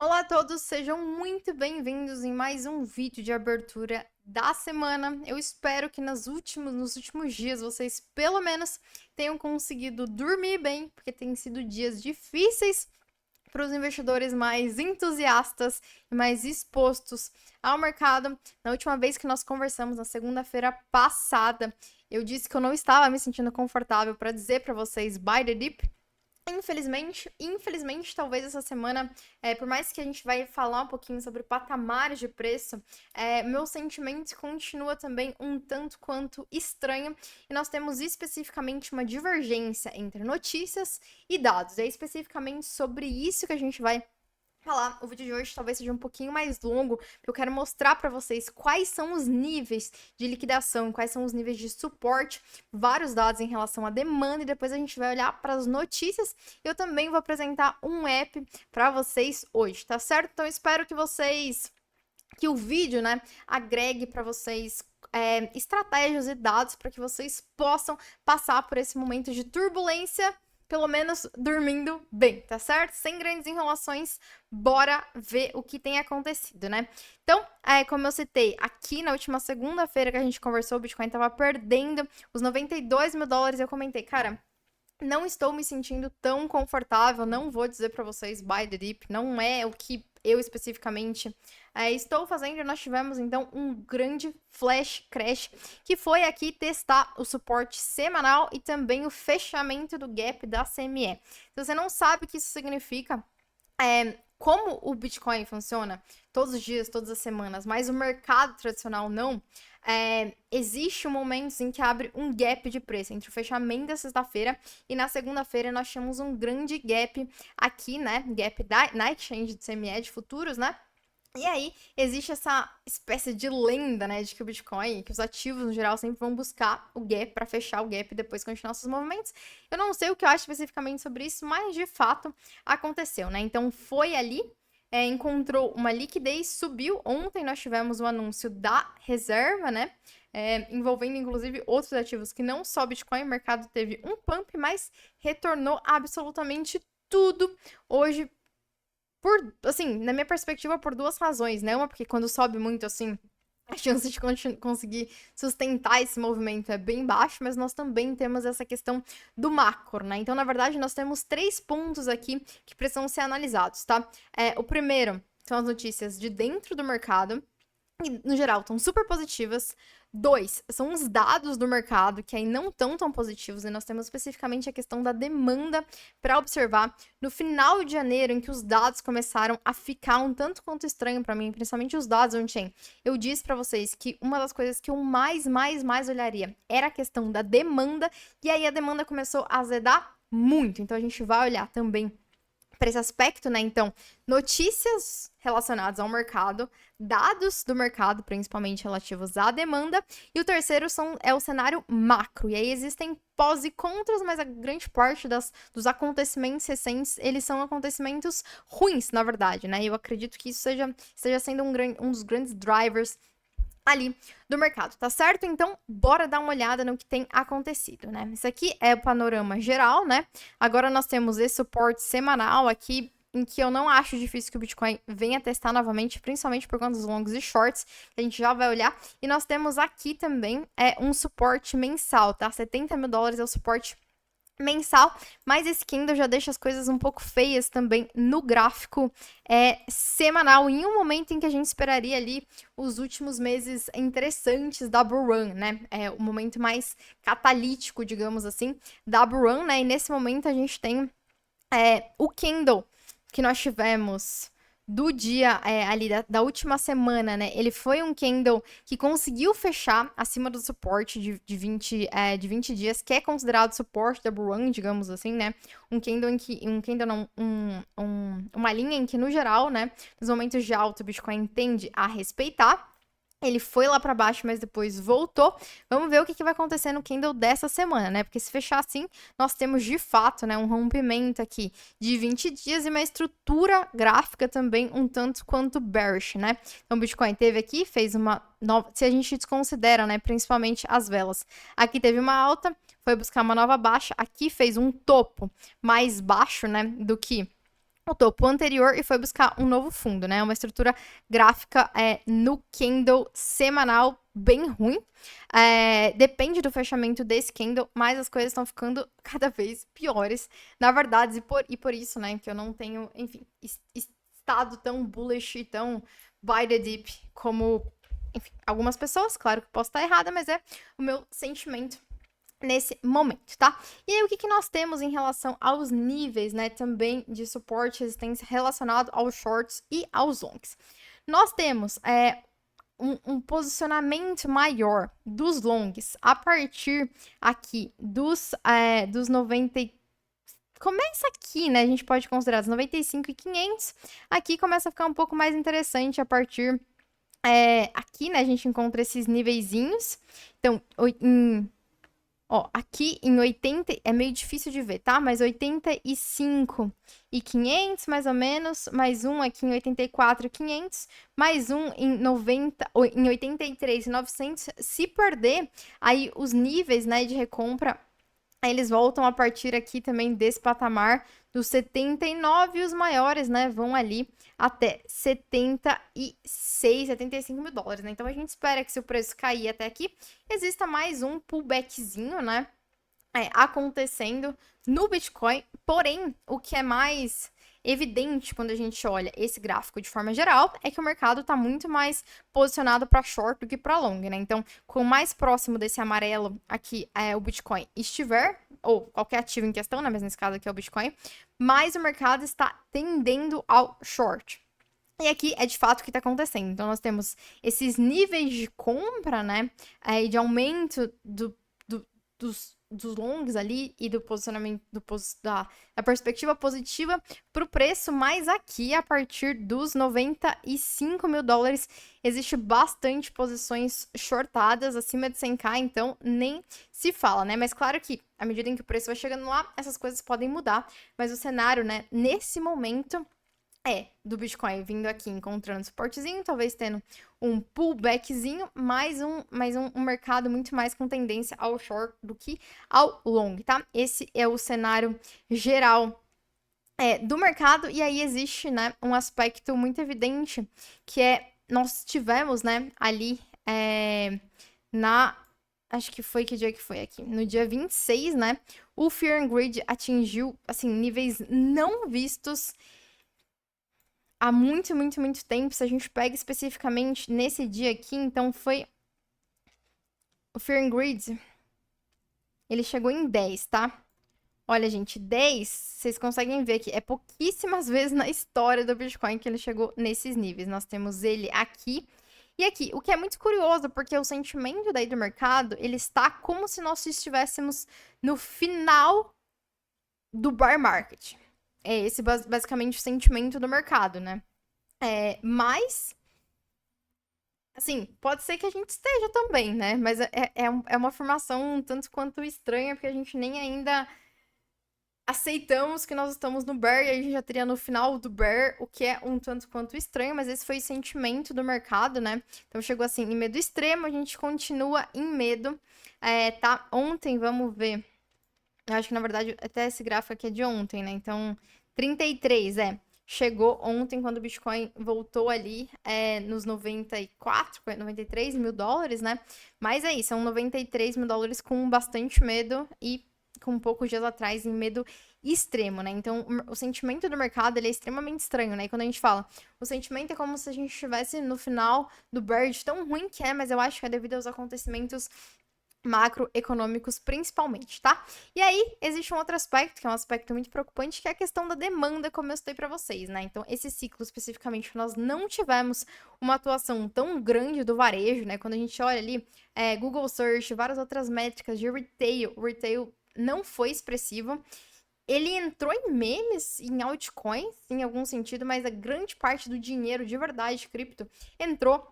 Olá a todos, sejam muito bem-vindos em mais um vídeo de abertura da semana. Eu espero que nos últimos dias vocês pelo menos tenham conseguido dormir bem, porque têm sido dias difíceis para os investidores mais entusiastas e mais expostos ao mercado. Na última vez que nós conversamos, na segunda-feira passada, eu disse que eu não estava me sentindo confortável para dizer para vocês buy the dip. Infelizmente, talvez essa semana, por mais que a gente vai falar um pouquinho sobre patamares de preço, meu sentimento continua também um tanto quanto estranho, e nós temos especificamente uma divergência entre notícias e dados. É especificamente sobre isso que a gente vai falar. O vídeo de hoje talvez seja um pouquinho mais longo, porque eu quero mostrar para vocês quais são os níveis de liquidação, quais são os níveis de suporte, vários dados em relação à demanda, e depois a gente vai olhar para as notícias. Eu também vou apresentar um app para vocês hoje, tá certo? Então espero que o vídeo, né, agregue para vocês estratégias e dados para que vocês possam passar por esse momento de turbulência, pelo menos dormindo bem, tá certo? Sem grandes enrolações, bora ver o que tem acontecido, né? Então, como eu citei, aqui na última segunda-feira que a gente conversou, o Bitcoin tava perdendo os 92 mil dólares, e eu comentei, cara, não estou me sentindo tão confortável, não vou dizer para vocês buy the dip, não é o que eu especificamente estou fazendo. Nós tivemos então um grande flash crash, que foi aqui testar o suporte semanal e também o fechamento do gap da CME. Se você não sabe o que isso significa, como o Bitcoin funciona todos os dias, todas as semanas, mas o mercado tradicional não, existe um momento em que abre um gap de preço entre o fechamento da sexta-feira e na segunda-feira nós temos um grande gap aqui, né? Gap na exchange de CME de futuros, né? E aí, existe essa espécie de lenda, né, de que o Bitcoin, que os ativos no geral sempre vão buscar o gap para fechar o gap e depois continuar seus movimentos. Eu não sei o que eu acho especificamente sobre isso, mas de fato aconteceu, né? Então foi ali, encontrou uma liquidez, subiu. Ontem nós tivemos o anúncio da reserva, né? Envolvendo inclusive outros ativos que não só Bitcoin, o mercado teve um pump, mas retornou absolutamente tudo hoje assim, na minha perspectiva, por duas razões, né? Uma, porque quando sobe muito, assim, a chance de conseguir sustentar esse movimento é bem baixo, mas nós também temos essa questão do macro, né? Então, na verdade, nós temos três pontos aqui que precisam ser analisados, tá? O primeiro são as notícias de dentro do mercado, e, no geral, estão super positivas. Dois, são os dados do mercado, que aí não estão tão positivos, e nós temos especificamente a questão da demanda para observar no final de janeiro, em que os dados começaram a ficar um tanto quanto estranho para mim, principalmente os dados on-chain. Eu disse para vocês que uma das coisas que eu mais olharia era a questão da demanda, e aí a demanda começou a azedar muito. Então a gente vai olhar também para esse aspecto, né? Então, notícias relacionadas ao mercado, dados do mercado, principalmente relativos à demanda, e o terceiro é o cenário macro. E aí existem pós e contras, mas a grande parte dos acontecimentos recentes, eles são acontecimentos ruins, na verdade, né? E eu acredito que isso esteja sendo um dos grandes drivers ali do mercado, tá certo? Então, bora dar uma olhada no que tem acontecido, né? Isso aqui é o panorama geral, né? Agora nós temos esse suporte semanal aqui, em que eu não acho difícil que o Bitcoin venha testar novamente, principalmente por conta dos longos e shorts, que a gente já vai olhar. E nós temos aqui também um suporte mensal, tá? 70 mil dólares é o suporte mensal, mas esse candle já deixa as coisas um pouco feias também no gráfico semanal, em um momento em que a gente esperaria ali os últimos meses interessantes da Bull Run, né? É o momento mais catalítico, digamos assim, da Bull Run, né? E nesse momento a gente tem o candle que nós tivemos do dia ali da última semana, né? Ele foi um candle que conseguiu fechar acima do suporte de 20 dias, que é considerado suporte da Bull Run, digamos assim, né? Uma linha em que, no geral, né, nos momentos de alta, o Bitcoin tende a respeitar. Ele foi lá para baixo, mas depois voltou. Vamos ver o que vai acontecer no candle dessa semana, né? Porque se fechar assim, nós temos de fato, né, um rompimento aqui de 20 dias e uma estrutura gráfica também um tanto quanto bearish, né? Então, o Bitcoin teve aqui, fez uma nova, se a gente desconsidera, né, principalmente as velas. Aqui teve uma alta, foi buscar uma nova baixa, aqui fez um topo mais baixo, né, do que o topo anterior e foi buscar um novo fundo, né? Uma estrutura gráfica no candle semanal bem ruim. Depende do fechamento desse candle, mas as coisas estão ficando cada vez piores, na verdade, e por isso, né, que eu não tenho, enfim, estado tão bullish e tão buy the dip como, enfim, algumas pessoas. Claro que posso estar errada, mas é o meu sentimento nesse momento, tá? E aí, o que nós temos em relação aos níveis, né, também de suporte e resistência relacionado aos shorts e aos longs? Nós temos um posicionamento maior dos longs a partir aqui dos 90. Começa aqui, né? A gente pode considerar os 95.500. Aqui começa a ficar um pouco mais interessante a partir aqui, né? A gente encontra esses niveizinhos. Então, aqui em 80, é meio difícil de ver, tá? Mas 85.500, mais ou menos, mais um aqui em 84.500, mais um em 83.900. Se perder, aí os níveis, né, de recompra, aí eles voltam a partir aqui também desse patamar dos 79, e os maiores, né, vão ali até 76, 75 mil dólares, né? Então a gente espera que, se o preço cair até aqui, exista mais um pullbackzinho, né, acontecendo no Bitcoin. Porém, o que é mais evidente quando a gente olha esse gráfico de forma geral é que o mercado está muito mais posicionado para short do que para long, né? Então, quanto mais próximo desse amarelo aqui o Bitcoin estiver, ou qualquer ativo em questão, né? Mas nesse caso aqui é o Bitcoin, mais o mercado está tendendo ao short. E aqui é de fato o que está acontecendo. Então, nós temos esses níveis de compra, né? E de aumento dos longs ali e do posicionamento da perspectiva positiva para o preço, mas aqui a partir dos 95 mil dólares existe bastante posições shortadas acima de 100k, então nem se fala, né? Mas claro que à medida em que o preço vai chegando lá, essas coisas podem mudar, mas o cenário, né, nesse momento do Bitcoin vindo aqui, encontrando suportezinho, talvez tendo um pullbackzinho, mais um mercado muito mais com tendência ao short do que ao long, tá? Esse é o cenário geral do mercado. E aí existe, né, um aspecto muito evidente, que nós tivemos, né, ali acho que foi, que dia que foi aqui? No dia 26, né, o Fear and Greed atingiu, assim, níveis não vistos há muito, muito, muito tempo. Se a gente pega especificamente nesse dia aqui, então foi o Fear and Greed, ele chegou em 10, tá? Olha, gente, 10, vocês conseguem ver que é pouquíssimas vezes na história do Bitcoin que ele chegou nesses níveis. Nós temos ele aqui e aqui, o que é muito curioso, porque o sentimento daí do mercado, ele está como se nós estivéssemos no final do bear market. É esse basicamente o sentimento do mercado, né? Mas, assim, pode ser que a gente esteja também, né? Mas é uma afirmação um tanto quanto estranha, porque a gente nem ainda aceitamos que nós estamos no bear, e a gente já teria no final do bear, o que é um tanto quanto estranho, mas esse foi o sentimento do mercado, né? Então chegou assim, em medo extremo, a gente continua em medo, tá? Ontem, vamos ver, eu acho que na verdade até esse gráfico aqui é de ontem, né? Então, 33, chegou ontem, quando o Bitcoin voltou ali nos 93 mil dólares, né? Mas é isso, são 93 mil dólares com bastante medo e com poucos dias atrás em medo extremo, né? Então, o sentimento do mercado, ele é extremamente estranho, né? E quando a gente fala, o sentimento é como se a gente estivesse no final do bear, tão ruim que mas eu acho que é devido aos acontecimentos macroeconômicos principalmente, tá? E aí, existe um outro aspecto, que é um aspecto muito preocupante, que é a questão da demanda, como eu citei pra vocês, né? Então, esse ciclo, especificamente, nós não tivemos uma atuação tão grande do varejo, né? Quando a gente olha ali, Google Search, várias outras métricas de retail, o retail não foi expressivo. Ele entrou em memes, em altcoins, em algum sentido, mas a grande parte do dinheiro, de verdade, cripto, entrou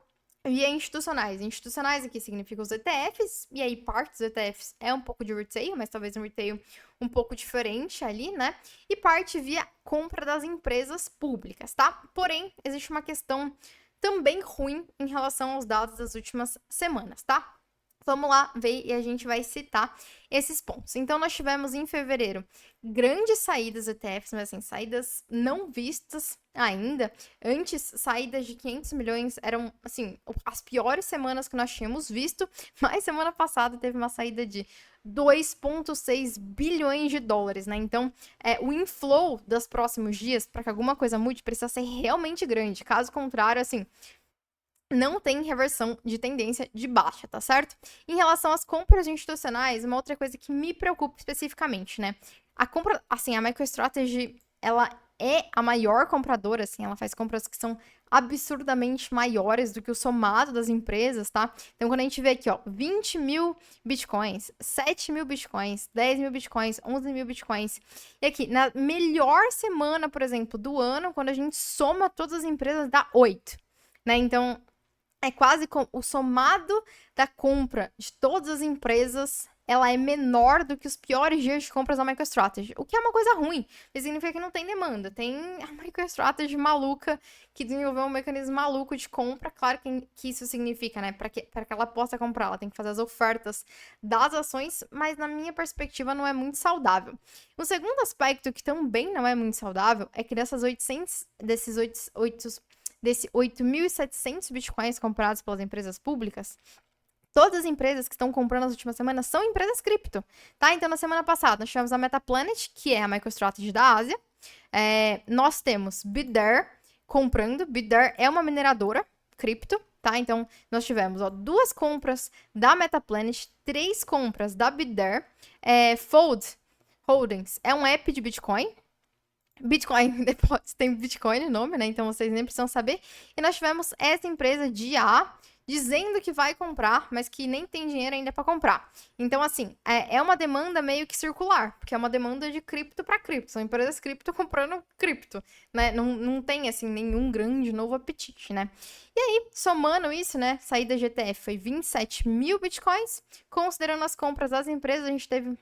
via institucionais. Institucionais aqui significa os ETFs, e aí parte dos ETFs é um pouco de retail, mas talvez um retail um pouco diferente ali, né? E parte via compra das empresas públicas, tá? Porém, existe uma questão também ruim em relação aos dados das últimas semanas, tá? Vamos lá ver e a gente vai citar esses pontos. Então, nós tivemos em fevereiro grandes saídas ETFs, mas assim, saídas não vistas ainda. Antes, saídas de 500 milhões eram, assim, as piores semanas que nós tínhamos visto, mas semana passada teve uma saída de 2,6 bilhões de dólares, né? Então, o inflow dos próximos dias, para que alguma coisa mude, precisa ser realmente grande. Caso contrário, assim, não tem reversão de tendência de baixa, tá certo? Em relação às compras institucionais, uma outra coisa que me preocupa especificamente, né? A compra, assim, a MicroStrategy, ela é a maior compradora, assim, ela faz compras que são absurdamente maiores do que o somado das empresas, tá? Então, quando a gente vê aqui, ó, 20 mil bitcoins, 7 mil bitcoins, 10 mil bitcoins, 11 mil bitcoins, e aqui, na melhor semana, por exemplo, do ano, quando a gente soma todas as empresas, dá 8, né? Então, é quase o somado da compra de todas as empresas, ela é menor do que os piores dias de compras da MicroStrategy, o que é uma coisa ruim, porque significa que não tem demanda. Tem a MicroStrategy maluca que desenvolveu um mecanismo maluco de compra, claro que isso significa, né, para que ela possa comprar, ela tem que fazer as ofertas das ações, mas na minha perspectiva não é muito saudável. O segundo aspecto que também não é muito saudável é que desses 8.700 bitcoins comprados pelas empresas públicas, todas as empresas que estão comprando nas últimas semanas são empresas cripto, tá? Então, na semana passada, nós tivemos a Metaplanet, que é a MicroStrategy da Ásia. Nós temos Bidder comprando. Bidder é uma mineradora cripto, tá? Então, nós tivemos 2 compras da Metaplanet, 3 compras da Bidder. Fold Holdings é um app de Bitcoin, Bitcoin, depois tem Bitcoin no nome, né? Então vocês nem precisam saber. E nós tivemos essa empresa de IA dizendo que vai comprar, mas que nem tem dinheiro ainda para comprar. Então, assim, é uma demanda meio que circular, porque é uma demanda de cripto para cripto. São empresas cripto comprando cripto, né? Não tem, assim, nenhum grande novo apetite, né? E aí, somando isso, né? Saída GTF foi 27 mil bitcoins. Considerando as compras das empresas, a gente teve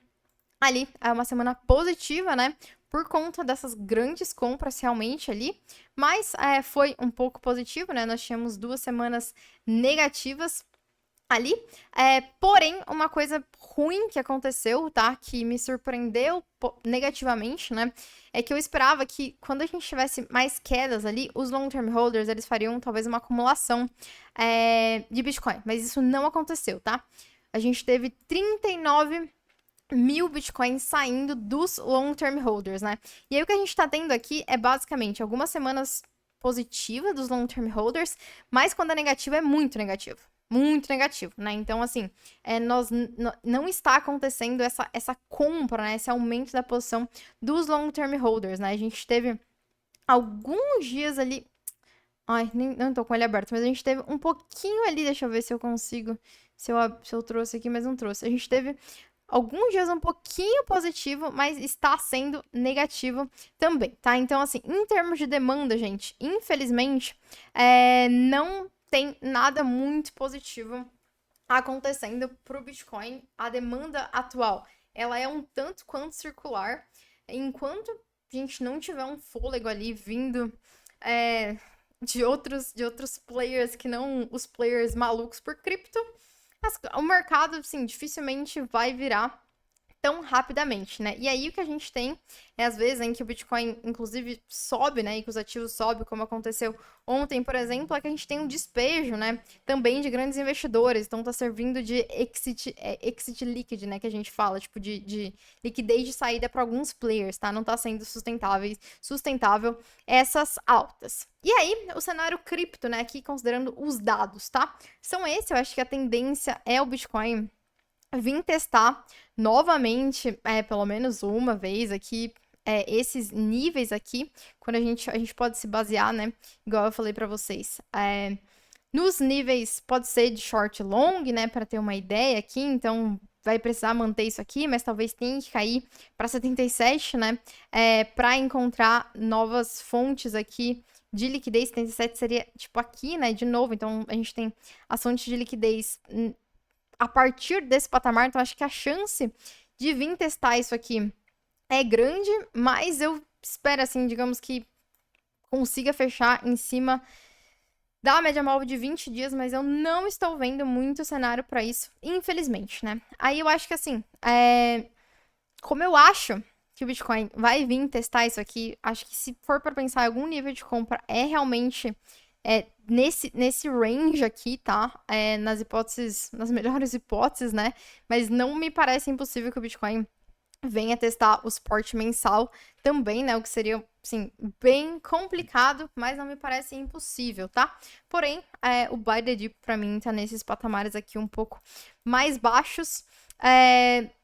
ali uma semana positiva, né? Por conta dessas grandes compras realmente ali, mas foi um pouco positivo, né? Nós tínhamos 2 semanas negativas ali, porém, uma coisa ruim que aconteceu, tá? Que me surpreendeu negativamente, né? É que eu esperava que quando a gente tivesse mais quedas ali, os long-term holders, eles fariam talvez uma acumulação de Bitcoin, mas isso não aconteceu, tá? A gente teve 39 mil bitcoins saindo dos long-term holders, né? E aí o que a gente tá tendo aqui é basicamente algumas semanas positivas dos long-term holders, mas quando é negativo é muito negativo. Muito negativo, né? Então, assim, não está acontecendo essa compra, né? Esse aumento da posição dos long-term holders, né? A gente teve alguns dias ali. Ai, não tô com ele aberto, mas a gente teve um pouquinho ali. Deixa eu ver se eu consigo. Se eu trouxe aqui, mas não trouxe. A gente teve alguns dias um pouquinho positivo, mas está sendo negativo também, tá? Então, assim, em termos de demanda, gente, infelizmente, não tem nada muito positivo acontecendo pro Bitcoin. A demanda atual, ela é um tanto quanto circular. Enquanto a gente não tiver um fôlego ali vindo de outros players que não os players malucos por cripto, o mercado, assim, dificilmente vai virar tão rapidamente, né? E aí o que a gente tem é, às vezes, em que o Bitcoin, inclusive, sobe, né? E que os ativos sobem, como aconteceu ontem, por exemplo, é que a gente tem um despejo, né? Também de grandes investidores. Então, tá servindo de exit liquid, né? Que a gente fala, tipo, de liquidez de saída para alguns players, tá? Não tá sendo sustentável essas altas. E aí, o cenário cripto, né? Aqui considerando os dados, tá? São esses, eu acho que a tendência é o Bitcoin vir testar novamente, pelo menos uma vez aqui, esses níveis aqui, quando a gente pode se basear, né? Igual eu falei para vocês. Nos níveis, pode ser de short long, né? Para ter uma ideia aqui, então vai precisar manter isso aqui, mas talvez tenha que cair para 77, né? Para encontrar novas fontes aqui de liquidez. 77 seria tipo aqui, né? De novo, então a gente tem as fontes de liquidez a partir desse patamar, então acho que a chance de vir testar isso aqui é grande, mas eu espero, assim, digamos que consiga fechar em cima Dá a média móvel de 20 dias, mas eu não estou vendo muito cenário para isso, infelizmente, né? Aí eu acho que assim, como eu acho que o Bitcoin vai vir testar isso aqui, acho que se for para pensar em algum nível de compra, é realmente nesse range aqui, tá? Nas hipóteses, nas melhores hipóteses, né? Mas não me parece impossível que o Bitcoin venha testar o suporte mensal também, né? O que seria, assim, bem complicado, mas não me parece impossível, tá? Porém, o buy the dip pra mim tá nesses patamares aqui um pouco mais baixos,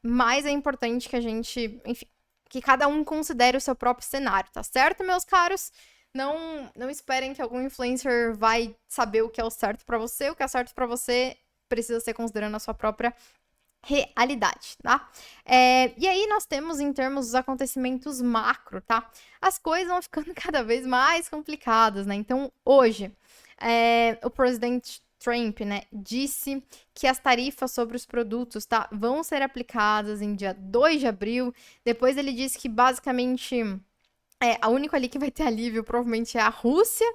mas é importante que a gente, enfim, que cada um considere o seu próprio cenário, tá certo, meus caros? Não esperem que algum influencer vai saber o que é o certo pra você. O que é certo pra você precisa ser considerando a sua própria realidade, tá? E aí nós temos em termos dos acontecimentos macro, tá? As coisas vão ficando cada vez mais complicadas, né? Então, hoje, o presidente Trump, né, disse que as tarifas sobre os produtos, tá, vão ser aplicadas em dia 2 de abril. Depois ele disse que basicamente a única ali que vai ter alívio provavelmente é a Rússia.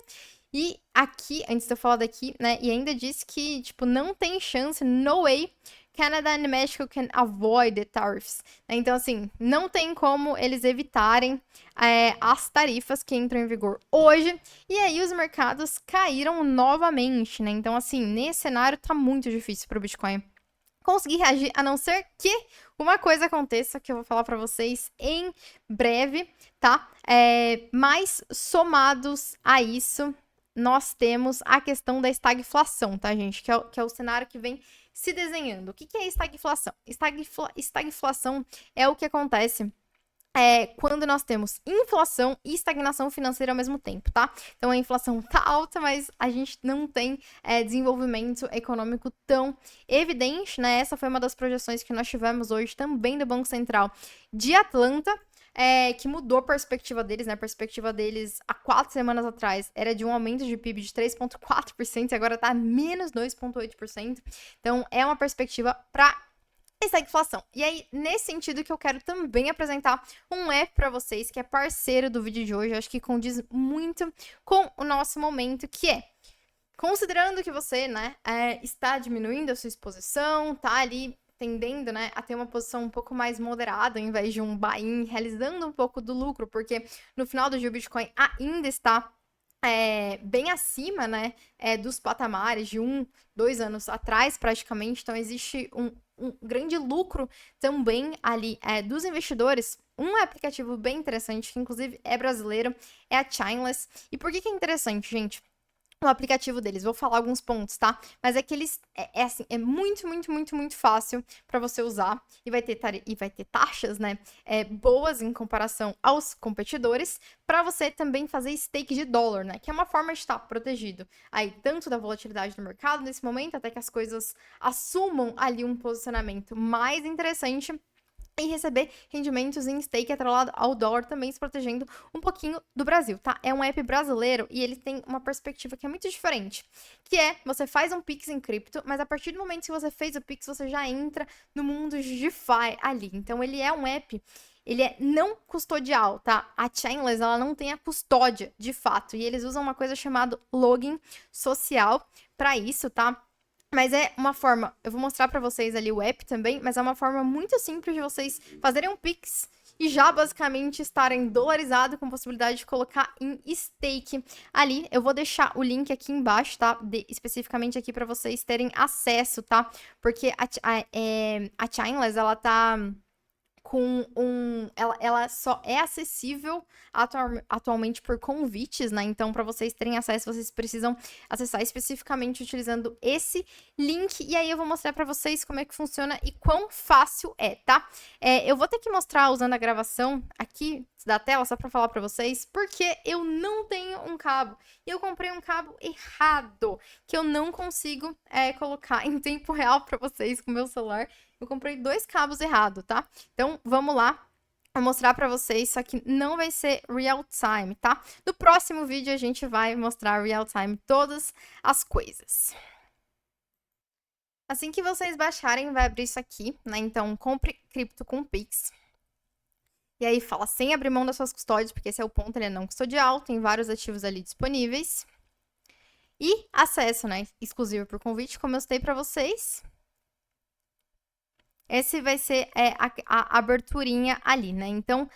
E aqui, antes de eu falar daqui, né, e ainda disse que, tipo, não tem chance, no way, Canada and Mexico can avoid the tariffs. Então, assim, não tem como eles evitarem as tarifas que entram em vigor hoje. E aí os mercados caíram novamente, né? Então, assim, nesse cenário tá muito difícil para o Bitcoin conseguir reagir, a não ser que uma coisa aconteça, que eu vou falar para vocês em breve, tá? Mas somados a isso, nós temos a questão da estagflação, tá, gente? Que é o cenário que vem se desenhando. O que é estagflação? Estagflação é o que acontece quando nós temos inflação e estagnação financeira ao mesmo tempo, tá? Então a inflação tá alta, mas a gente não tem desenvolvimento econômico tão evidente, né? Essa foi uma das projeções que nós tivemos hoje também do Banco Central de Atlanta, que mudou a perspectiva deles, né? A perspectiva deles há 4 semanas atrás era de um aumento de PIB de 3,4% e agora tá menos 2,8%. Então é uma perspectiva para estagflação. E aí, nesse sentido que eu quero também apresentar um app para vocês, que é parceiro do vídeo de hoje, acho que condiz muito com o nosso momento, que é, considerando que você, né, está diminuindo a sua exposição, tá ali tendendo, né, a ter uma posição um pouco mais moderada, ao invés de um buy-in, realizando um pouco do lucro, porque no final do dia o Bitcoin ainda está bem acima, né, dos patamares de 2 anos atrás, praticamente. Então, existe um grande lucro também ali dos investidores. Um aplicativo bem interessante, que inclusive é brasileiro, é a Chainless. E por que é interessante, gente? O aplicativo deles, vou falar alguns pontos, tá? Mas é que eles, assim, é muito, muito, muito, muito fácil para você usar e vai ter taxas, né, boas em comparação aos competidores, para você também fazer stake de dólar, né, que é uma forma de estar protegido aí tanto da volatilidade do mercado nesse momento, até que as coisas assumam ali um posicionamento mais interessante, e receber rendimentos em stake atrelado ao dólar, também se protegendo um pouquinho do Brasil, tá? É um app brasileiro e ele tem uma perspectiva que é muito diferente, que você faz um Pix em cripto, mas a partir do momento que você fez o Pix, você já entra no mundo de DeFi ali. Então, ele é um app, ele é não custodial, tá? A Chainless, ela não tem a custódia, de fato, e eles usam uma coisa chamada login social para isso, tá? Mas é uma forma, eu vou mostrar para vocês ali o app também, mas é uma forma muito simples de vocês fazerem um Pix e já basicamente estarem dolarizado com possibilidade de colocar em stake ali. Eu vou deixar o link aqui embaixo, tá? Especificamente aqui para vocês terem acesso, tá? Porque a Chainless, ela tá com ela só é acessível atualmente por convites, né? Então, para vocês terem acesso, vocês precisam acessar especificamente utilizando esse link. E aí eu vou mostrar para vocês como é que funciona e quão fácil tá? Eu vou ter que mostrar usando a gravação aqui da tela, só para falar para vocês, porque eu não tenho um cabo. E eu comprei um cabo errado, que eu não consigo colocar em tempo real para vocês com o meu celular. Eu comprei 2 cabos errados, tá? Então, vamos lá. Vou mostrar pra vocês, só que não vai ser real time, tá? No próximo vídeo a gente vai mostrar real time todas as coisas. Assim que vocês baixarem, vai abrir isso aqui, né? Então, compre cripto com Pix. E aí fala sem abrir mão das suas custódias, porque esse é o ponto, ele é não custodial, tem vários ativos ali disponíveis. E acesso, né, exclusivo por convite, como eu citei para vocês. Esse vai ser a aberturinha ali, né? Então,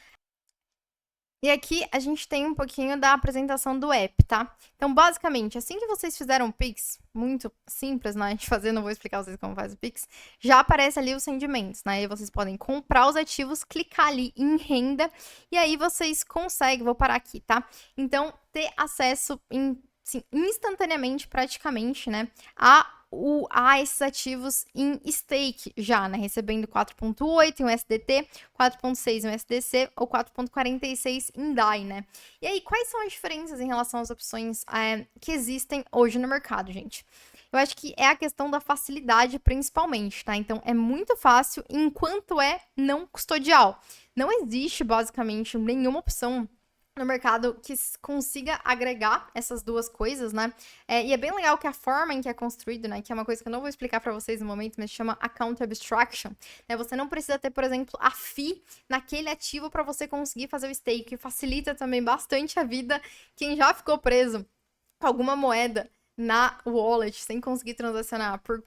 e aqui a gente tem um pouquinho da apresentação do app, tá? Então, basicamente, assim que vocês fizeram o Pix, muito simples, né? De fazer, não vou explicar vocês como faz o Pix, já aparece ali os rendimentos, né? E vocês podem comprar os ativos, clicar ali em renda, e aí vocês conseguem, vou parar aqui, tá? Então, ter acesso instantaneamente, praticamente, né? A esses ativos em stake já, né? Recebendo 4,8 em USDT, 4,6 em USDC ou 4,46 em DAI, né? E aí, quais são as diferenças em relação às opções que existem hoje no mercado, gente? Eu acho que é a questão da facilidade, principalmente, tá? Então, é muito fácil, enquanto é não custodial. Não existe, basicamente, nenhuma opção no mercado que consiga agregar essas duas coisas, né? E é bem legal que a forma em que é construído, né? Que é uma coisa que eu não vou explicar para vocês no momento, mas chama Account Abstraction. Né? Você não precisa ter, por exemplo, a FII naquele ativo para você conseguir fazer o stake. Facilita também bastante a vida quem já ficou preso com alguma moeda na wallet sem conseguir transacionar por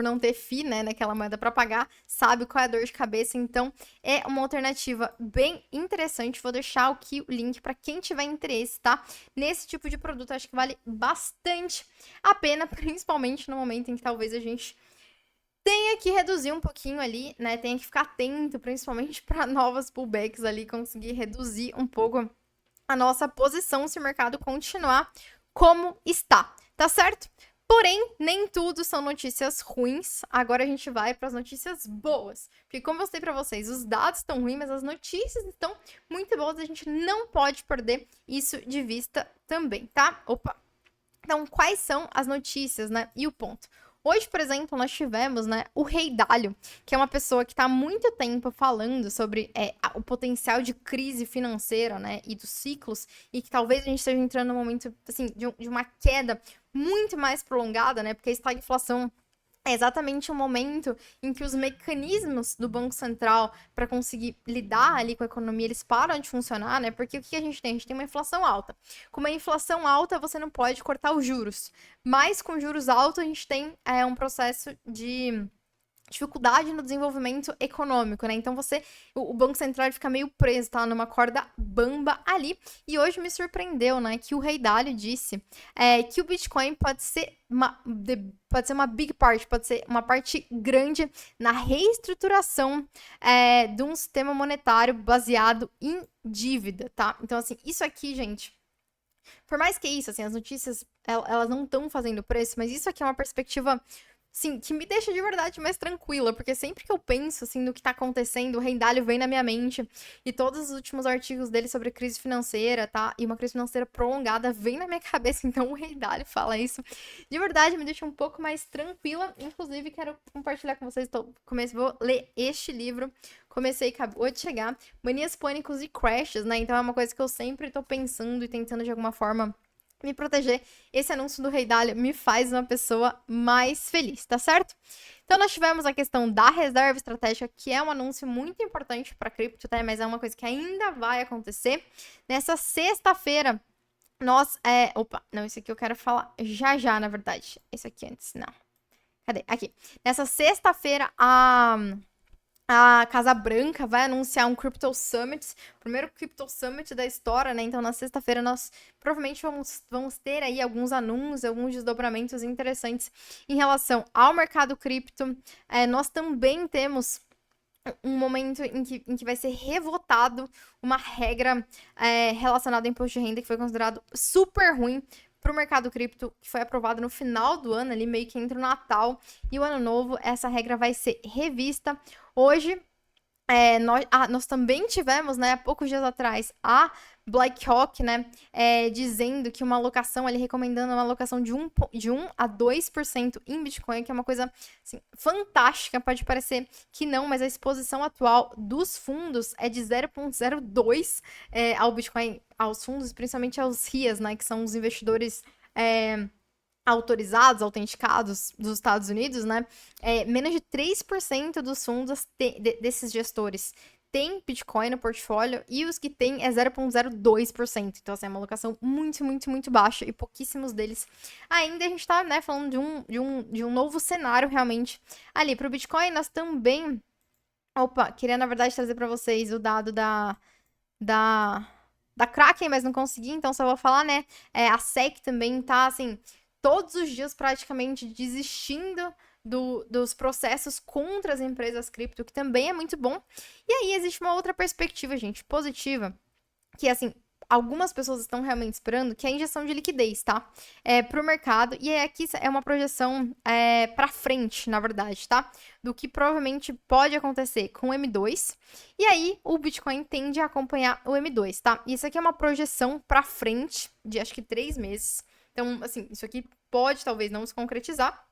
não ter FII, né, naquela moeda para pagar, sabe qual é a dor de cabeça, então é uma alternativa bem interessante. Vou deixar aqui o link para quem tiver interesse, tá? Nesse tipo de produto, acho que vale bastante a pena, principalmente no momento em que talvez a gente tenha que reduzir um pouquinho ali, né? Tenha que ficar atento, principalmente para novas pullbacks ali, conseguir reduzir um pouco a nossa posição se o mercado continuar como está, tá certo? Porém, nem tudo são notícias ruins. Agora a gente vai para as notícias boas. Porque, como eu mostrei para vocês, os dados estão ruins, mas as notícias estão muito boas. A gente não pode perder isso de vista também, tá? Opa! Então, quais são as notícias, né? E o ponto. Hoje, por exemplo, nós tivemos, né, o Rei Dalio, que é uma pessoa que está há muito tempo falando sobre o potencial de crise financeira, né, e dos ciclos, e que talvez a gente esteja entrando num momento, assim, de uma queda muito mais prolongada, né, porque a estagflação é exatamente o momento em que os mecanismos do Banco Central para conseguir lidar ali com a economia, eles param de funcionar, né? Porque o que a gente tem? A gente tem uma inflação alta. Com uma inflação alta, você não pode cortar os juros. Mas com juros altos, a gente tem um processo de dificuldade no desenvolvimento econômico, né? Então o Banco Central fica meio preso, tá? Numa corda bamba ali. E hoje me surpreendeu, né? Que o Rei Dalio disse que o Bitcoin pode ser uma big part, pode ser uma parte grande na reestruturação de um sistema monetário baseado em dívida, tá? Então, assim, isso aqui, gente, por mais que isso, assim, as notícias, elas não estão fazendo preço, mas isso aqui é uma perspectiva, sim, que me deixa de verdade mais tranquila, porque sempre que eu penso, assim, no que tá acontecendo, o Rei Dalio vem na minha mente, e todos os últimos artigos dele sobre crise financeira, tá? E uma crise financeira prolongada vem na minha cabeça, então o Rei Dalio fala isso. De verdade, me deixa um pouco mais tranquila, inclusive quero compartilhar com vocês, vou ler este livro, comecei, acabou de chegar, Manias, Pânicos e Crashes, né? Então é uma coisa que eu sempre tô pensando e tentando de alguma forma me proteger. Esse anúncio do Rei Dalio me faz uma pessoa mais feliz, tá certo? Então nós tivemos a questão da reserva estratégica, que é um anúncio muito importante para cripto, tá? Mas é uma coisa que ainda vai acontecer. Nessa sexta-feira, nós... Opa, não, isso aqui eu quero falar já, na verdade. Esse aqui antes, não. Cadê? Aqui. Nessa sexta-feira, a Casa Branca vai anunciar um Crypto Summit, primeiro Crypto Summit da história, né? Então, na sexta-feira, nós provavelmente vamos ter aí alguns anúncios, alguns desdobramentos interessantes em relação ao mercado cripto. Nós também temos um momento em que vai ser revotado uma regra relacionada ao imposto de renda que foi considerado super ruim para o mercado cripto, que foi aprovado no final do ano, ali meio que entre o Natal e o Ano Novo. Essa regra vai ser revista. Hoje, nós também tivemos, né, há poucos dias atrás, a BlackRock, né, dizendo que uma alocação, ele recomendando uma alocação de 1 a 2% em Bitcoin, que é uma coisa assim, fantástica. Pode parecer que não, mas a exposição atual dos fundos é de 0,02 ao Bitcoin, aos fundos, principalmente aos RIAs, né, que são os investidores autorizados, autenticados dos Estados Unidos, né? Menos de 3% dos fundos desses gestores têm Bitcoin no portfólio e os que têm é 0,02%. Então, assim, é uma alocação muito, muito, muito baixa e pouquíssimos deles. Ainda a gente tá, né, falando de um novo cenário, realmente. Ali, pro Bitcoin, nós também... Opa, queria, na verdade, trazer para vocês o dado da, da Kraken, mas não consegui, então só vou falar, né? A SEC também tá, assim, todos os dias praticamente desistindo dos processos contra as empresas cripto, que também é muito bom. E aí existe uma outra perspectiva, gente, positiva, que, assim, algumas pessoas estão realmente esperando, que é a injeção de liquidez, tá? Para o mercado. E aqui é uma projeção para frente, na verdade, tá? Do que provavelmente pode acontecer com o M2. E aí, o Bitcoin tende a acompanhar o M2, tá? Isso aqui é uma projeção para frente de, acho que, 3 meses. Então, assim, isso aqui pode, talvez, não se concretizar.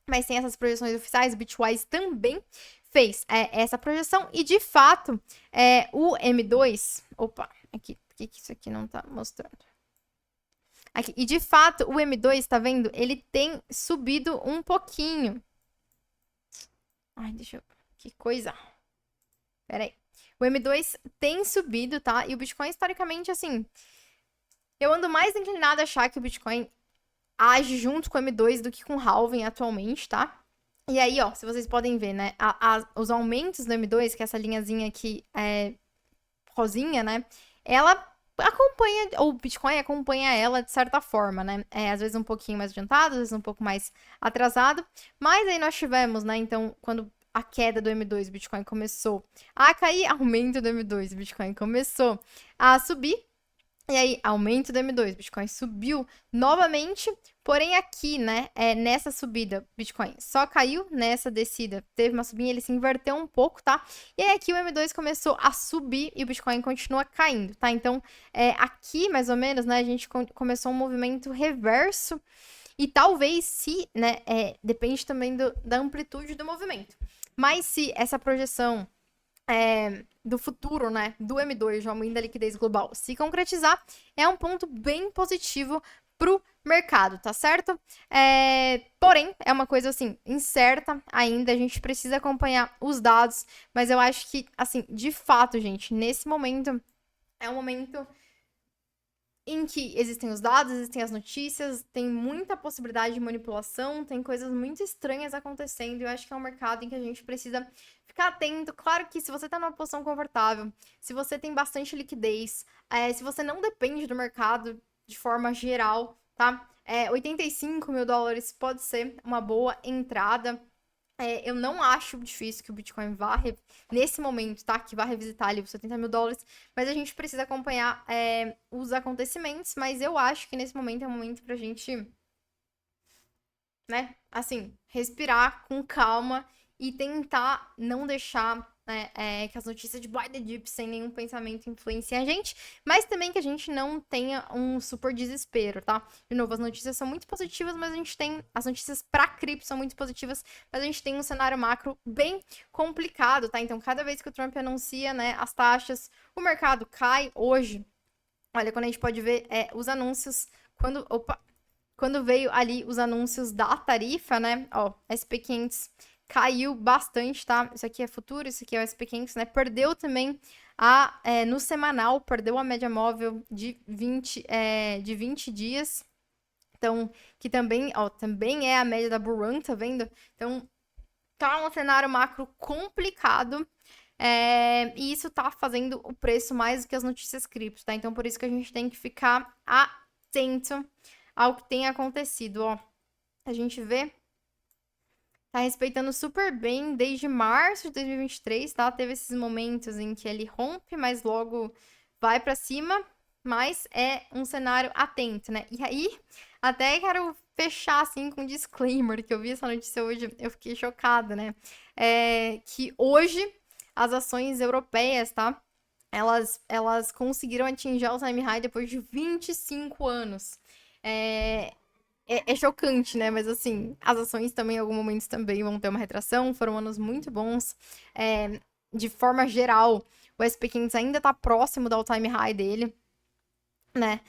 Mas tem essas projeções oficiais, o Bitwise também fez essa projeção. E, de fato, o M2... Opa, aqui. Por que isso aqui não tá mostrando? Aqui. E de fato, o M2, tá vendo? Ele tem subido um pouquinho. Ai, deixa eu... Que coisa. Pera aí. O M2 tem subido, tá? E o Bitcoin, historicamente, assim... Eu ando mais inclinado a achar que o Bitcoin age junto com o M2 do que com o halving atualmente, tá? E aí, ó, se vocês podem ver, né? Os aumentos do M2, que é essa linhazinha aqui, rosinha, né? Ela acompanha, o Bitcoin acompanha ela de certa forma, né? Às vezes um pouquinho mais adiantado, às vezes um pouco mais atrasado. Mas aí nós tivemos, né? Então, quando a queda do M2, o Bitcoin começou a cair, aumento do M2, o Bitcoin começou a subir. E aí, aumento do M2, Bitcoin subiu novamente, porém aqui, né, nessa subida, Bitcoin só caiu, nessa descida teve uma subida, ele se inverteu um pouco, tá? E aí aqui o M2 começou a subir e o Bitcoin continua caindo, tá? Então, aqui, mais ou menos, né, a gente começou um movimento reverso e talvez se, né, depende também da amplitude do movimento. Mas se essa projeção do futuro, né, do M2, de aumento da liquidez global, se concretizar, é um ponto bem positivo pro mercado, tá certo? Porém, é uma coisa, assim, incerta ainda, a gente precisa acompanhar os dados, mas eu acho que, assim, de fato, gente, nesse momento, é um momento em que existem os dados, existem as notícias, tem muita possibilidade de manipulação, tem coisas muito estranhas acontecendo, e eu acho que é um mercado em que a gente precisa ficar atento. Claro que se você tá numa posição confortável, se você tem bastante liquidez, se você não depende do mercado de forma geral, tá? 85 mil dólares pode ser uma boa entrada. Eu não acho difícil que o Bitcoin vá, nesse momento, tá? Que vá revisitar ali os 70 mil dólares. Mas a gente precisa acompanhar os acontecimentos. Mas eu acho que nesse momento é um momento pra gente, né? Assim, respirar com calma e tentar não deixar que as notícias de Buy the Dip sem nenhum pensamento influenciem a gente, mas também que a gente não tenha um super desespero, tá? De novo, as notícias são muito positivas, mas a gente tem... As notícias pra cripto são muito positivas, mas a gente tem um cenário macro bem complicado, tá? Então, cada vez que o Trump anuncia, né, as taxas, o mercado cai hoje. Olha, quando a gente pode ver os anúncios, quando veio ali os anúncios da tarifa, né? Ó, SP500 caiu bastante, tá? Isso aqui é futuro, isso aqui é o SP500, né? Perdeu também no semanal, perdeu a média móvel de 20 dias. Então, que também, ó, também é a média da Bull Run, tá vendo? Então, tá um cenário macro complicado. E isso tá fazendo o preço mais do que as notícias cripto, tá? Então, por isso que a gente tem que ficar atento ao que tem acontecido, ó. A gente vê, tá respeitando super bem desde março de 2023, tá? Teve esses momentos em que ele rompe, mas logo vai pra cima, mas é um cenário atento, né? E aí, até quero fechar, assim, com um disclaimer, que eu vi essa notícia hoje, eu fiquei chocada, né? Que hoje, as ações europeias, tá? Elas conseguiram atingir o time high depois de 25 anos. É chocante, né? Mas assim, as ações também, em alguns momentos, também vão ter uma retração. Foram anos muito bons. De forma geral, o SP500 ainda tá próximo do all-time high dele. né?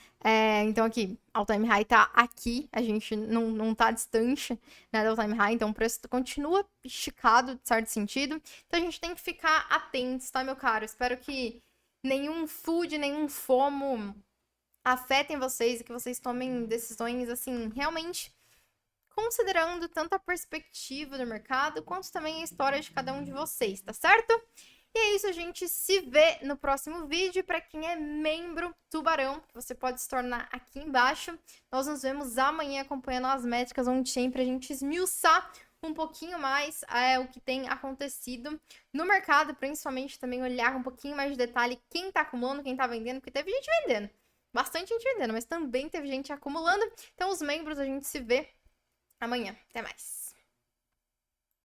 Então aqui, all time high tá aqui, a gente não tá distante, né, do all time high, então o preço continua esticado, de certo sentido. Então a gente tem que ficar atentos, tá, meu caro? Espero que nenhum food, nenhum FOMO afetem vocês e que vocês tomem decisões, assim, realmente considerando tanto a perspectiva do mercado quanto também a história de cada um de vocês, tá certo? E é isso, a gente se vê no próximo vídeo. Para quem é membro Tubarão, você pode se tornar aqui embaixo. Nós nos vemos amanhã acompanhando as métricas, onde sempre a gente esmiuçar um pouquinho mais o que tem acontecido no mercado, principalmente também olhar um pouquinho mais de detalhe quem tá acumulando, quem tá vendendo, porque teve gente vendendo. Bastante gente vendendo, mas também teve gente acumulando. Então, os membros, a gente se vê amanhã. Até mais.